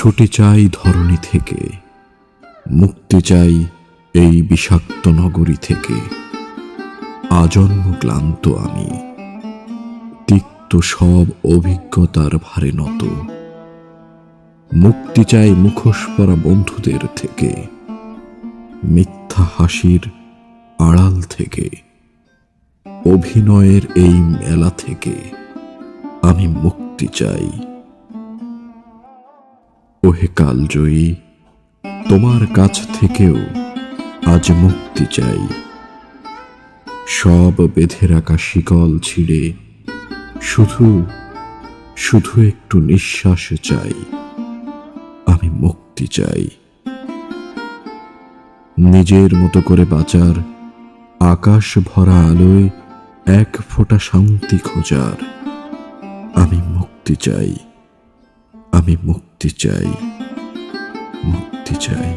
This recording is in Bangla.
ছুটি চাই ধরণী থেকে, মুক্তি চাই এই বিষাক্ত নগরী থেকে। আজন্ম ক্লান্ত আমি, তিক্ত সব অভিজ্ঞতার ভারে নত। মুক্তি চাই মুখোশ পরা বন্ধুদের থেকে, মিথ্যা হাসির আড়াল থেকে, অভিনয়ের এই মেলা থেকে আমি মুক্তি চাই। ওহে কালজয়ী, তোমার কাছ থেকেও আজ মুক্তি চাই। সব বেঁধে রাখা শিকল ছিঁড়ে শুধু শুধু একটু নিঃশ্বাস চাই। আমি মুক্তি চাই। নিজের মতো করে বাঁচার, আকাশ ভরা আলোয় এক ফোঁটা শান্তি খোঁজার। আমি মুক্তি চাই, আমি মুক্তি চাই, মুক্তি চাই।